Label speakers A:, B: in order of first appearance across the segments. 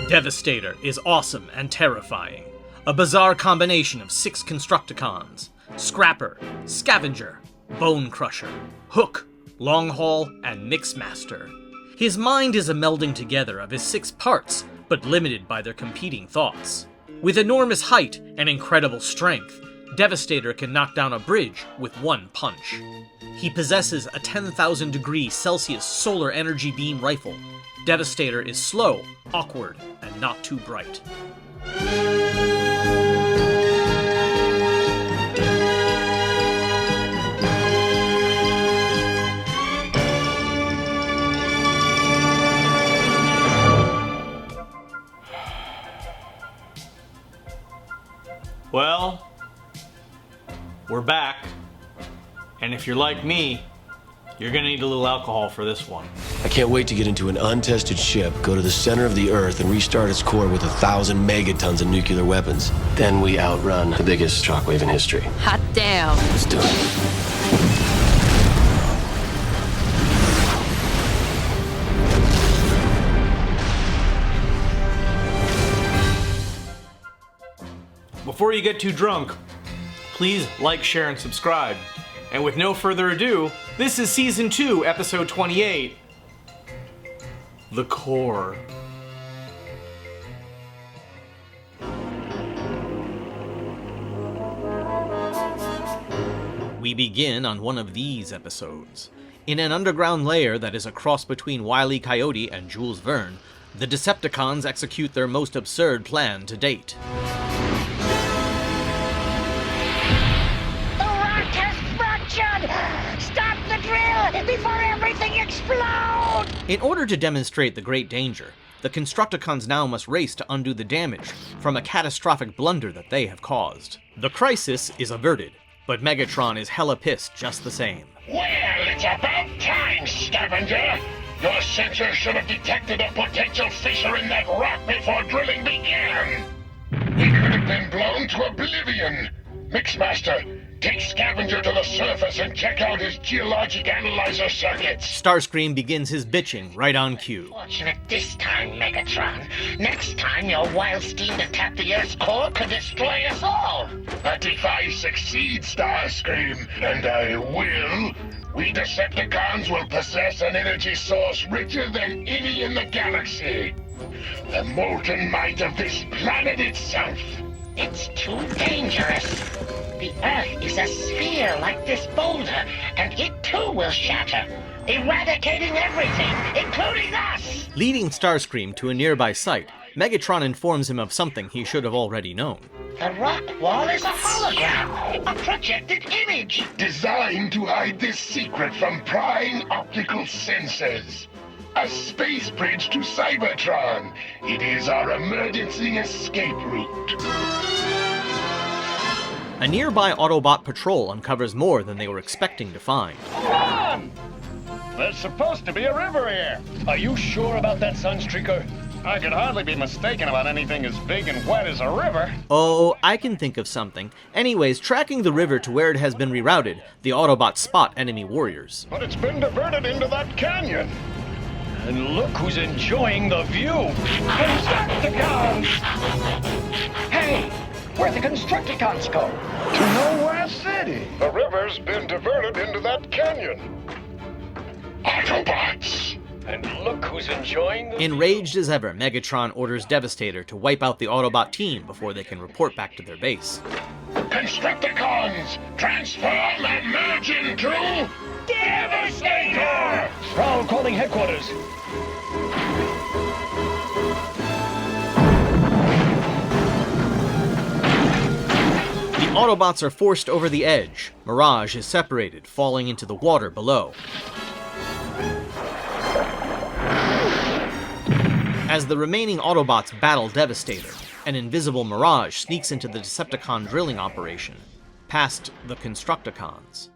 A: Devastator is awesome and terrifying. A bizarre combination of 6 Constructicons: Scrapper, Scavenger, Bone Crusher, Hook, Long Haul, and Mixmaster. His mind is a melding together of his 6 parts, but limited by their competing thoughts. With enormous height and incredible strength, Devastator can knock down a bridge with one punch. He possesses a 10,000 degree Celsius solar energy beam rifle. Devastator is slow, awkward, and not too bright.
B: Well, we're back, and if you're like me, you're gonna need a little alcohol for this one.
C: I can't wait to get into an untested ship, go to the center of the Earth, and restart its core with 1,000 megatons of nuclear weapons. Then we outrun the biggest shockwave in history.
D: Hot damn.
C: Let's do it.
B: Before you get too drunk, please like, share, and subscribe. And with no further ado, this is Season 2, Episode 28, The Core.
A: We begin on one of these episodes. In an underground lair that is a cross between Wile E. Coyote and Jules Verne, the Decepticons execute their most absurd plan to date.
E: Stop the drill before everything explodes!
A: In order to demonstrate the great danger, the Constructicons now must race to undo the damage from a catastrophic blunder that they have caused. The crisis is averted, but Megatron is hella pissed just the same.
F: Well, it's about time, Scavenger! Your sensors should have detected a potential fissure in that rock before drilling began! We could have been blown to oblivion! Mixmaster, take Scavenger to the surface and check out his geologic analyzer circuits.
A: Starscream begins his bitching right on cue.
E: Fortunate this time, Megatron. Next time, your wild steam to tap the Earth's core could destroy us all.
F: But if I succeed, Starscream, and I will, we Decepticons will possess an energy source richer than any in the galaxy. The molten might of this planet itself.
E: It's too dangerous. The Earth is a sphere like this boulder, and it too will shatter, eradicating everything, including us!
A: Leading Starscream to a nearby site, Megatron informs him of something he should have already known.
E: The rock wall is a hologram, a projected image.
F: Designed to hide this secret from prying optical sensors. A space bridge to Cybertron. It is our emergency escape route.
A: A nearby Autobot patrol uncovers more than they were expecting to find.
G: Run! There's supposed to be a river here. Are you sure about that, Sunstreaker? I could hardly be mistaken about anything as big and wet as a river.
A: Oh, I can think of something. Anyways, tracking the river to where it has been rerouted, the Autobots spot enemy warriors.
G: But it's been diverted into that canyon. And look who's enjoying the view. Constructicons! Hey, where'd the Constructicons go? To Nowhere City. The river's been diverted into that canyon.
F: Autobots!
G: And look who's enjoying the
A: Enraged as ever, Megatron orders Devastator to wipe out the Autobot team before they can report back to their base.
F: Constructicons! Transform and merge into Devastator!
G: Prowl calling headquarters.
A: The Autobots are forced over the edge. Mirage is separated, falling into the water below. As the remaining Autobots battle Devastator, an invisible Mirage sneaks into the Decepticon drilling operation, past the Constructicons.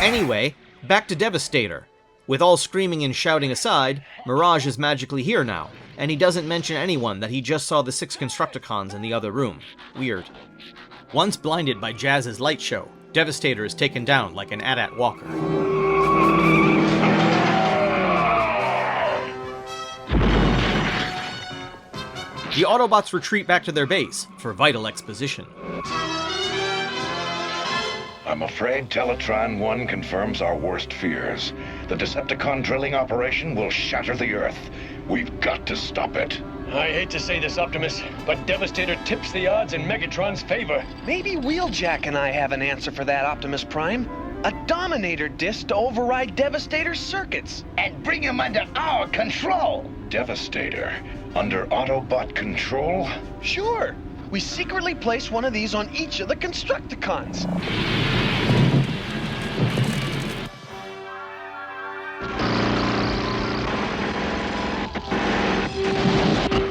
A: Anyway, back to Devastator. With all screaming and shouting aside, Mirage is magically here now, and he doesn't mention anyone that he just saw the 6 Constructicons in the other room. Weird. Once blinded by Jazz's light show, Devastator is taken down like an AT-AT walker. The Autobots retreat back to their base for vital exposition.
D: I'm afraid Teletron 1 confirms our worst fears. The Decepticon drilling operation will shatter the Earth. We've got to stop it.
G: I hate to say this, Optimus, but Devastator tips the odds in Megatron's favor.
H: Maybe Wheeljack and I have an answer for that, Optimus Prime. A Dominator disc to override Devastator's circuits.
E: And bring him under our control.
D: Devastator, under Autobot control?
H: Sure. We secretly place one of these on each of the Constructicons.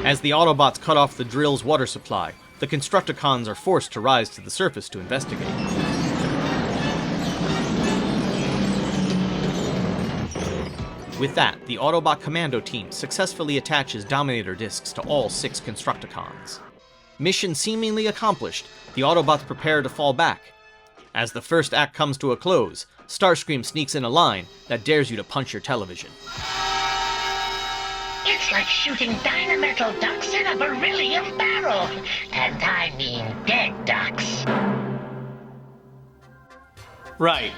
A: As the Autobots cut off the drill's water supply, the Constructicons are forced to rise to the surface to investigate. With that, the Autobot commando team successfully attaches Dominator discs to all 6 Constructicons. Mission seemingly accomplished, the Autobots prepare to fall back. As the first act comes to a close, Starscream sneaks in a line that dares you to punch your television.
E: It's like shooting dynamital ducks in a beryllium barrel. And I mean dead ducks.
B: Right.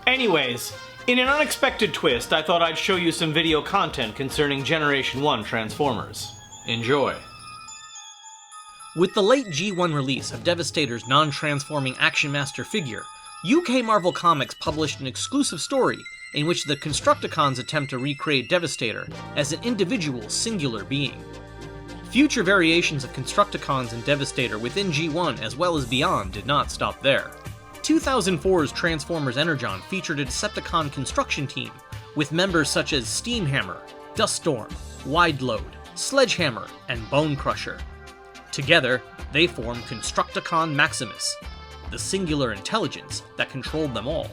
B: Anyways, in an unexpected twist, I thought I'd show you some video content concerning Generation 1 Transformers. Enjoy.
A: With the late G1 release of Devastator's non-transforming Action Master figure, UK Marvel Comics published an exclusive story in which the Constructicons attempt to recreate Devastator as an individual, singular being. Future variations of Constructicons and Devastator within G1 as well as beyond did not stop there. 2004's Transformers Energon featured a Decepticon construction team with members such as Steamhammer, Duststorm, Wideload, Sledgehammer, and Bone Crusher. Together, they formed Constructicon Maximus, the singular intelligence that controlled them all.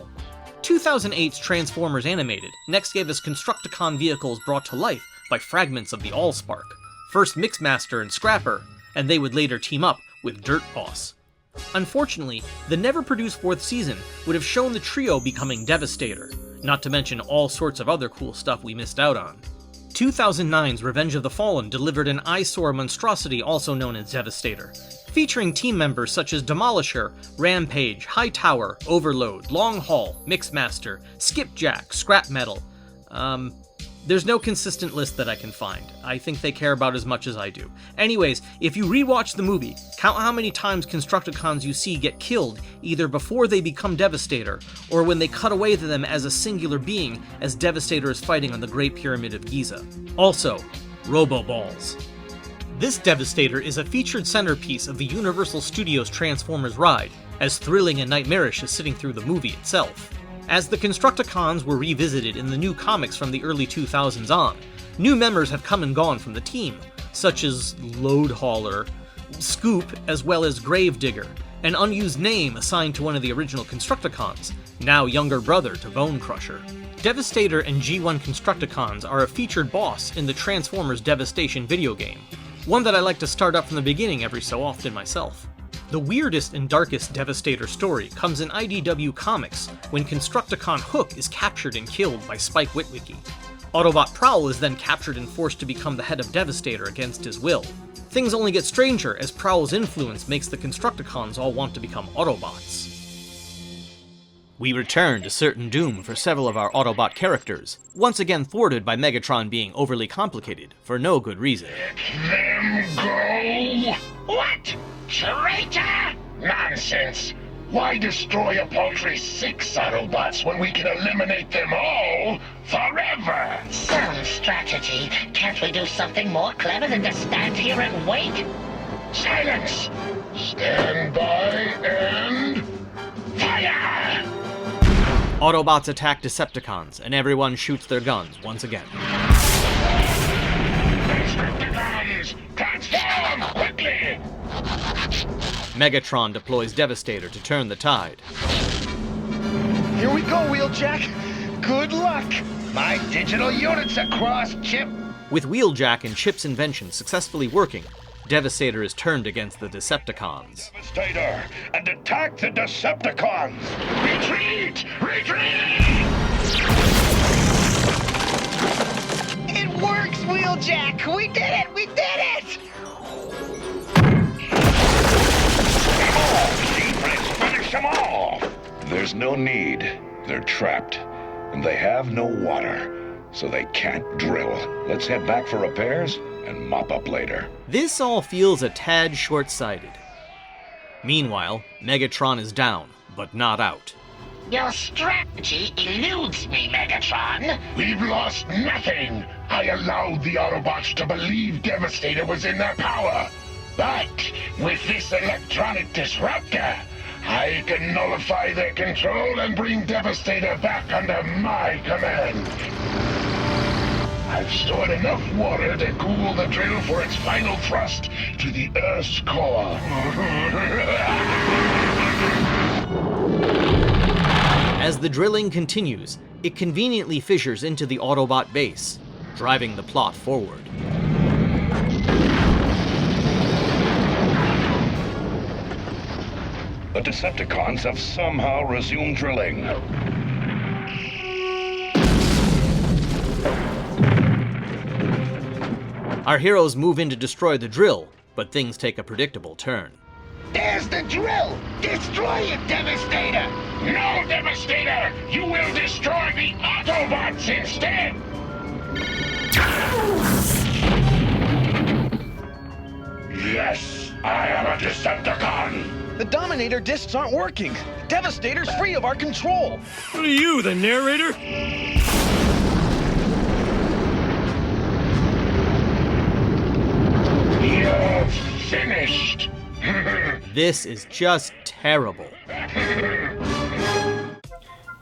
A: 2008's Transformers Animated next gave us Constructicon vehicles brought to life by fragments of the Allspark, first Mixmaster and Scrapper, and they would later team up with Dirt Boss. Unfortunately, the never-produced 4th season would have shown the trio becoming Devastator, not to mention all sorts of other cool stuff we missed out on. 2009's Revenge of the Fallen delivered an eyesore monstrosity also known as Devastator, featuring team members such as Demolisher, Rampage, Hightower, Overload, Long Haul, Mixmaster, Skipjack, Scrap Metal. There's no consistent list that I can find. I think they care about as much as I do. Anyways, if you rewatch the movie, count how many times Constructicons you see get killed either before they become Devastator, or when they cut away to them as a singular being as Devastator is fighting on the Great Pyramid of Giza. Also, Robo-Balls. This Devastator is a featured centerpiece of the Universal Studios Transformers ride, as thrilling and nightmarish as sitting through the movie itself. As the Constructicons were revisited in the new comics from the early 2000s on, new members have come and gone from the team, such as Load Hauler, Scoop, as well as Gravedigger, an unused name assigned to one of the original Constructicons, now younger brother to Bone Crusher. Devastator and G1 Constructicons are a featured boss in the Transformers Devastation video game, one that I like to start up from the beginning every so often myself. The weirdest and darkest Devastator story comes in IDW Comics when Constructicon Hook is captured and killed by Spike Witwicky. Autobot Prowl is then captured and forced to become the head of Devastator against his will. Things only get stranger as Prowl's influence makes the Constructicons all want to become Autobots. We return to certain doom for several of our Autobot characters, once again thwarted by Megatron being overly complicated for no good reason.
F: Let them go!
E: What? Traitor!
F: Nonsense! Why destroy a paltry 6 Autobots when we can eliminate them all forever?
E: Some strategy. Can't we do something more clever than to stand here and wait?
F: Silence! Stand by and fire!
A: Autobots attack Decepticons, and everyone shoots their guns once again.
F: Constructicons! Transform quickly!
A: Megatron deploys Devastator to turn the tide.
H: Here we go, Wheeljack. Good luck.
G: My digital units across, Chip.
A: With Wheeljack and Chip's invention successfully working, Devastator is turned against the Decepticons.
D: Devastator, and attack the Decepticons!
F: Retreat! Retreat!
H: It works, Wheeljack. We did it. We did it.
D: There's no need. They're trapped. And they have no water, so they can't drill. Let's head back for repairs and mop up later.
A: This all feels a tad short-sighted. Meanwhile, Megatron is down, but not out.
E: Your strategy eludes me, Megatron.
F: We've lost nothing. I allowed the Autobots to believe Devastator was in their power. But with this electronic disruptor, I can nullify their control and bring Devastator back under my command. I've stored enough water to cool the drill for its final thrust to the Earth's core.
A: As the drilling continues, it conveniently fissures into the Autobot base, driving the plot forward.
D: The Decepticons have somehow resumed drilling.
A: Our heroes move in to destroy the drill, but things take a predictable turn.
E: There's the drill! Destroy it, Devastator!
F: No, Devastator! You will destroy the Autobots instead! Yes, I am a Decepticon!
H: The Dominator discs aren't working. Devastator's free of our control.
C: What are you, the narrator?
F: You're finished!
A: This is just terrible.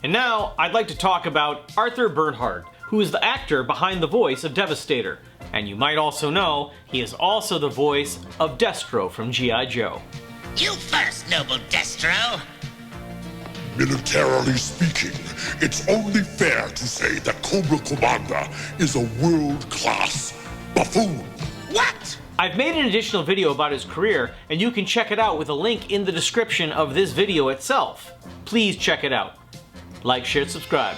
B: And now, I'd like to talk about Arthur Burghardt, who is the actor behind the voice of Devastator. And you might also know, he is also the voice of Destro from G.I. Joe.
E: You first, noble Destro!
F: Militarily speaking, it's only fair to say that Cobra Commander is a world-class buffoon.
E: What?
B: I've made an additional video about his career, and you can check it out with a link in the description of this video itself. Please check it out. Like, share, subscribe.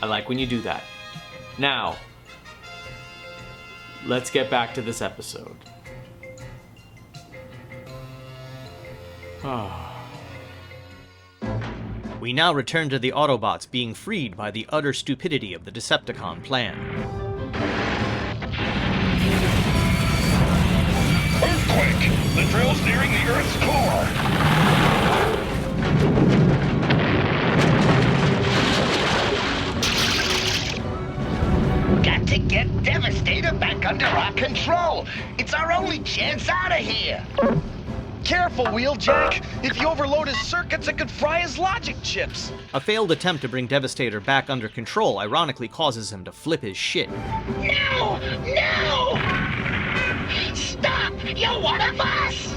B: I like when you do that. Now, let's get back to this episode.
A: We now return to the Autobots being freed by the utter stupidity of the Decepticon plan.
D: Earthquake! The drill's nearing the Earth's core!
E: Got to get Devastator back under our control. It's our only chance out of here.
H: Careful, Wheeljack. If you overload his circuits, it could fry his logic chips.
A: A failed attempt to bring Devastator back under control ironically causes him to flip his shit.
E: No! No! Stop! You're one of us!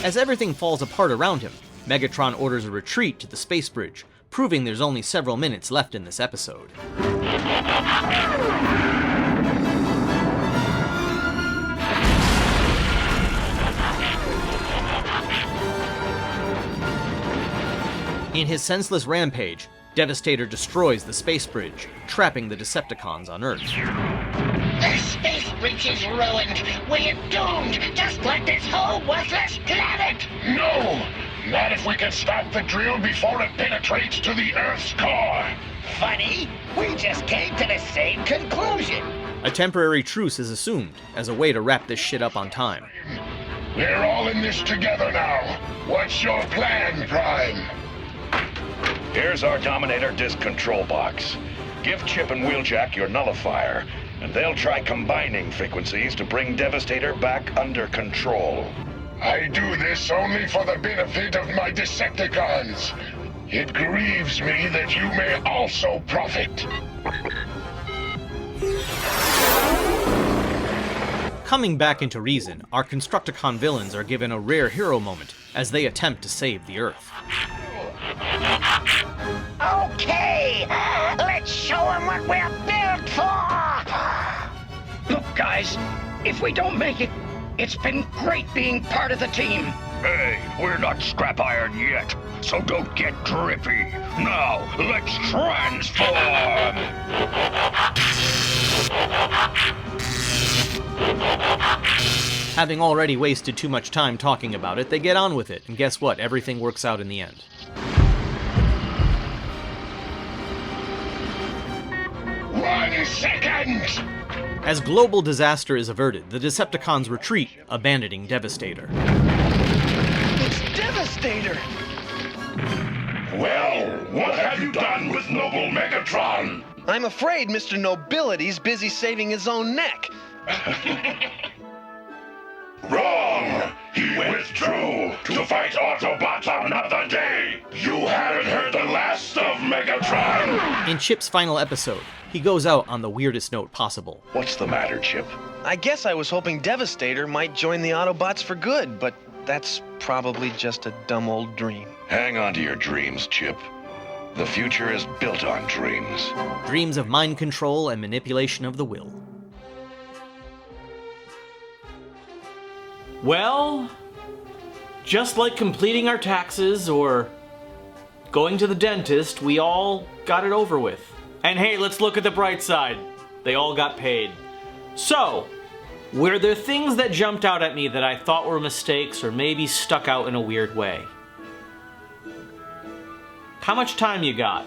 A: As everything falls apart around him, Megatron orders a retreat to the space bridge, proving there's only several minutes left in this episode. In his senseless rampage, Devastator destroys the space bridge, trapping the Decepticons on Earth.
E: The space bridge is ruined. We're doomed, just like this whole worthless planet.
F: No! Not if we can stop the drill before it penetrates to the Earth's core.
E: Funny, we just came to the same conclusion.
A: A temporary truce is assumed as a way to wrap this shit up on time.
F: We're all in this together now. What's your plan, Prime?
D: Here's our Dominator disc control box. Give Chip and Wheeljack your nullifier, and they'll try combining frequencies to bring Devastator back under control.
F: I do this only for the benefit of my Decepticons. It grieves me that you may also profit.
A: Coming back into reason, our Constructicon villains are given a rare hero moment as they attempt to save the Earth.
E: Okay, let's show them what we're built for!
G: Look, guys, if we don't make it, it's been great being part of the team.
F: Hey, we're not scrap iron yet, so don't get drippy. Now, let's transform!
A: Having already wasted too much time talking about it, they get on with it, and guess what? Everything works out in the end.
F: One second!
A: As global disaster is averted, the Decepticons retreat, abandoning Devastator.
H: It's Devastator!
F: Well, what have you done with noble Megatron?
H: I'm afraid Mr. Nobility's busy saving his own neck.
F: Wrong! He withdrew to fight Autobots another day! You haven't heard the last of Megatron!
A: In Chip's final episode, he goes out on the weirdest note possible.
D: What's the matter, Chip?
H: I guess I was hoping Devastator might join the Autobots for good, but that's probably just a dumb old dream.
D: Hang on to your dreams, Chip. The future is built on dreams.
A: Dreams of mind control and manipulation of the will.
B: Well, just like completing our taxes or going to the dentist, we all got it over with. And hey, let's look at the bright side. They all got paid. So, were there things that jumped out at me that I thought were mistakes or maybe stuck out in a weird way? How much time you got?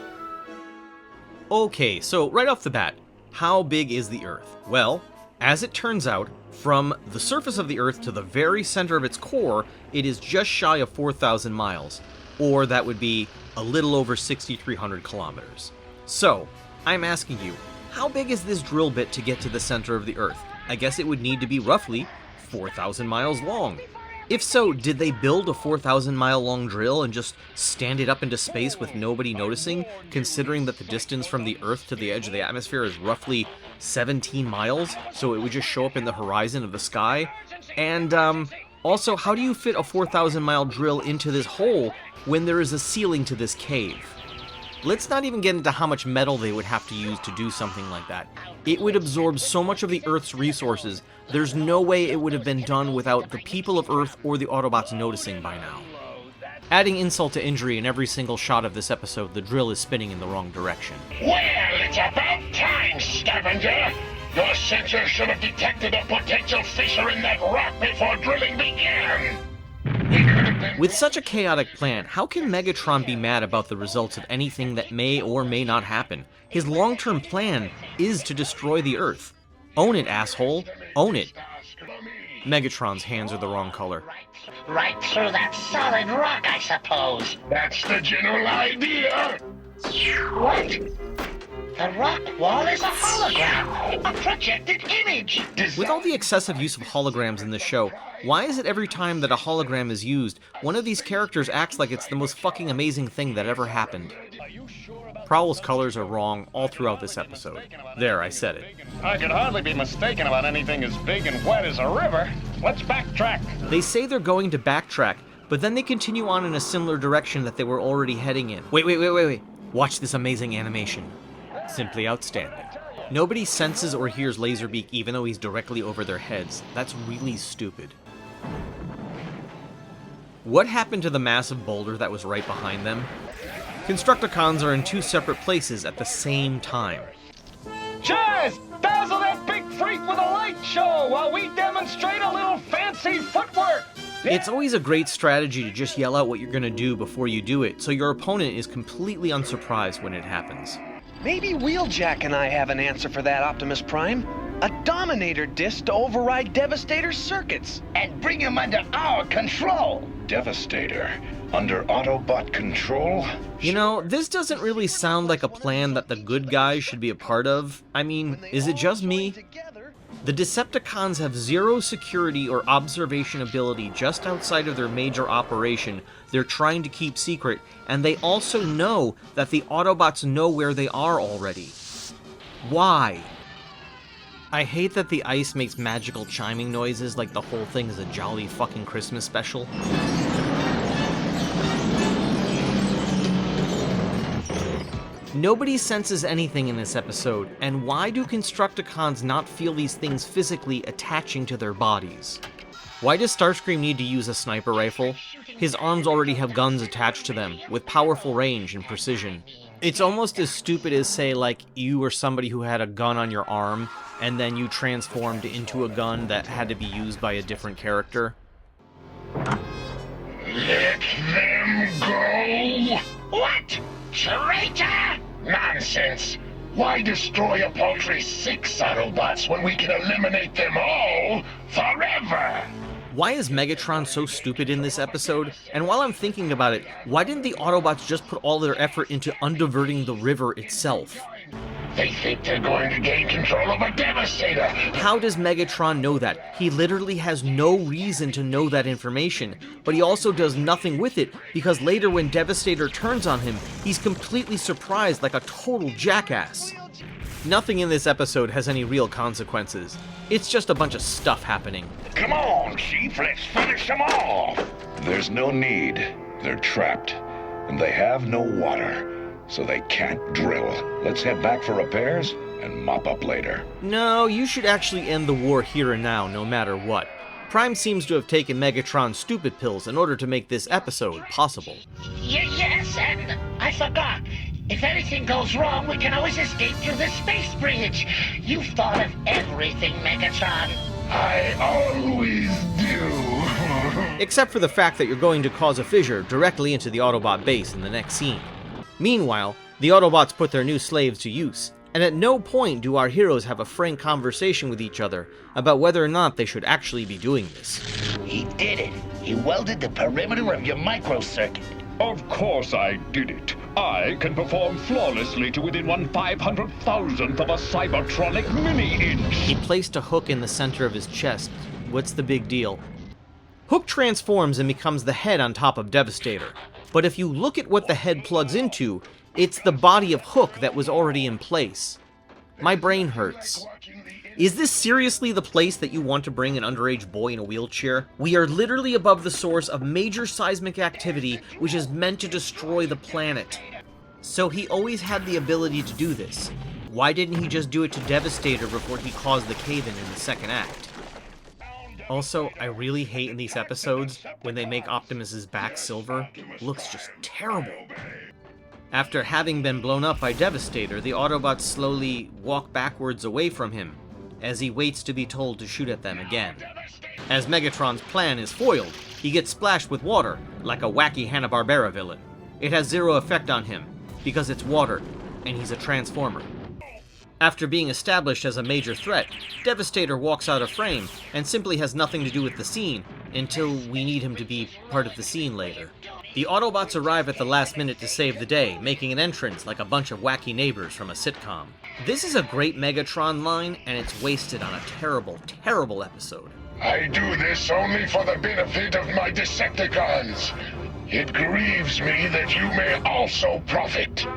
A: Okay, so right off the bat, how big is the Earth? Well, as it turns out, from the surface of the Earth to the very center of its core, it is just shy of 4,000 miles, or that would be a little over 6,300 kilometers. So, I'm asking you, how big is this drill bit to get to the center of the Earth? I guess it would need to be roughly 4,000 miles long. If so, did they build a 4,000-mile long drill and just stand it up into space with nobody noticing, considering that the distance from the Earth to the edge of the atmosphere is roughly 17 miles, so it would just show up in the horizon of the sky? And, also, how do you fit a 4,000-mile drill into this hole when there is a ceiling to this cave? Let's not even get into how much metal they would have to use to do something like that. It would absorb so much of the Earth's resources, there's no way it would have been done without the people of Earth or the Autobots noticing by now. Adding insult to injury, in every single shot of this episode, the drill is spinning in the wrong direction.
F: Well, it's about time, scavenger! Your sensors should have detected a potential fissure in that rock before drilling began!
A: With such a chaotic plan, how can Megatron be mad about the results of anything that may or may not happen? His long-term plan is to destroy the Earth. Own it, asshole. Own it. Megatron's hands are the wrong color.
E: Right through that solid rock, I suppose.
F: That's the general idea!
E: What? The rock wall is a hologram, a projected image.
A: With all the excessive use of holograms in this show, why is it every time that a hologram is used, one of these characters acts like it's the most fucking amazing thing that ever happened? Prowl's colors are wrong all throughout this episode. There, I said it.
G: I could hardly be mistaken about anything as big and wet as a river. Let's backtrack.
A: They say they're going to backtrack, but then they continue on in a similar direction that they were already heading in. Wait. Watch this amazing animation. Simply outstanding. Nobody senses or hears Laserbeak even though he's directly over their heads. That's really stupid. What happened to the massive boulder that was right behind them? Constructicons are in two separate places at the same time.
G: Cheers! Dazzle that big freak with a light show while we demonstrate a little fancy footwork!
A: It's always a great strategy to just yell out what you're gonna do before you do it, so your opponent is completely unsurprised when it happens.
H: Maybe Wheeljack and I have an answer for that, Optimus Prime. A Dominator disc to override Devastator's circuits.
G: And bring him under our control!
D: Devastator. Under Autobot control?
A: You know, this doesn't really sound like a plan that the good guys should be a part of. I mean, is it just me? The Decepticons have zero security or observation ability just outside of their major operation they're trying to keep secret, and they also know that the Autobots know where they are already. Why? I hate that the ice makes magical chiming noises like the whole thing is a jolly fucking Christmas special. Nobody senses anything in this episode, and why do Constructicons not feel these things physically attaching to their bodies? Why does Starscream need to use a sniper rifle? His arms already have guns attached to them, with powerful range and precision. It's almost as stupid as, say, like, you were somebody who had a gun on your arm, and then you transformed into a gun that had to be used by a different character.
F: Let them go!
E: What? Traitor!
F: Nonsense! Why destroy a paltry 6 Autobots when we can eliminate them all forever?
A: Why is Megatron so stupid in this episode? And while I'm thinking about it, why didn't the Autobots just put all their effort into undiverting the river itself?
F: They think they're going to gain control of a Devastator.
A: How does Megatron know that? He literally has no reason to know that information, but he also does nothing with it because later when Devastator turns on him, he's completely surprised like a total jackass. Nothing in this episode has any real consequences. It's just a bunch of stuff happening.
D: Come on, Chief, let's finish them off. There's no need. They're trapped, and they have no water, so they can't drill. Let's head back for repairs and mop up later.
A: No, you should actually end the war here and now, no matter what. Prime seems to have taken Megatron's stupid pills in order to make this episode possible.
E: Yes, and I forgot. If anything goes wrong, we can always escape through the space bridge. You've thought of everything, Megatron.
F: I always do.
A: Except for the fact that you're going to cause a fissure directly into the Autobot base in the next scene. Meanwhile, the Autobots put their new slaves to use, and at no point do our heroes have a frank conversation with each other about whether or not they should actually be doing this.
E: He did it. He welded the perimeter of your microcircuit.
G: Of course I did it. I can perform flawlessly to within 1/500,000th of a Cybertronic mini-inch.
A: He placed a hook in the center of his chest. What's the big deal? Hook transforms and becomes the head on top of Devastator. But if you look at what the head plugs into, it's the body of Hook that was already in place. My brain hurts. Is this seriously the place that you want to bring an underage boy in a wheelchair? We are literally above the source of major seismic activity which is meant to destroy the planet. So he always had the ability to do this. Why didn't he just do it to Devastator before he caused the cave-in the second act? Also, I really hate in these episodes when they make Optimus's back silver. Looks just terrible. After having been blown up by Devastator, the Autobots slowly walk backwards away from him, as he waits to be told to shoot at them again. As Megatron's plan is foiled, he gets splashed with water, like a wacky Hanna-Barbera villain. It has zero effect on him, because it's water, and he's a Transformer. After being established as a major threat, Devastator walks out of frame, and simply has nothing to do with the scene, until we need him to be part of the scene later. The Autobots arrive at the last minute to save the day, making an entrance like a bunch of wacky neighbors from a sitcom. This is a great Megatron line, and it's wasted on a terrible, terrible episode.
F: I do this only for the benefit of my Decepticons. It grieves me that you may also profit.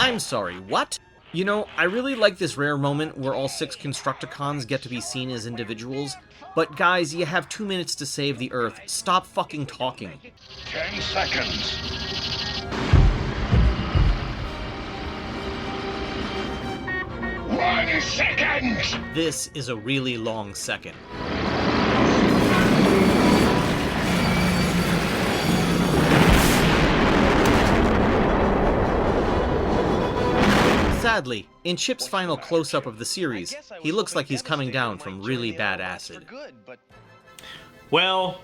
A: I'm sorry, what? You know, I really like this rare moment where all 6 Constructicons get to be seen as individuals, but guys, you have 2 minutes to save the Earth. Stop fucking talking.
D: 10 seconds.
F: One second!
A: This is a really long second. Sadly, in Chip's final close-up of the series, he looks like he's coming down from really bad acid.
B: Well,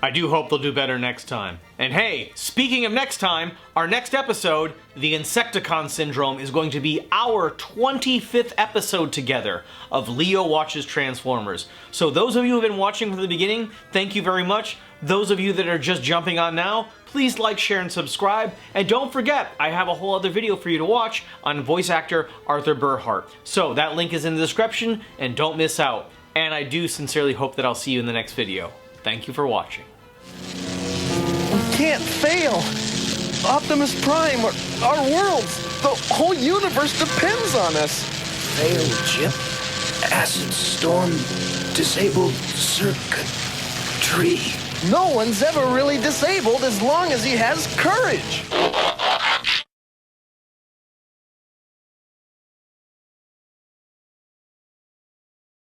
B: I do hope they'll do better next time. And hey, speaking of next time, our next episode, the Insecticon Syndrome, is going to be our 25th episode together of Leo Watches Transformers. So those of you who have been watching from the beginning, thank you very much. Those of you that are just jumping on now, please like, share, and subscribe. And don't forget, I have a whole other video for you to watch on voice actor Arthur Burghardt. So that link is in the description, and don't miss out. And I do sincerely hope that I'll see you in the next video. Thank you for watching.
H: We can't fail. Optimus Prime, our worlds, the whole universe depends on us.
C: Failed chip, acid storm, disabled circuit tree.
H: No one's ever really disabled as long as he has courage.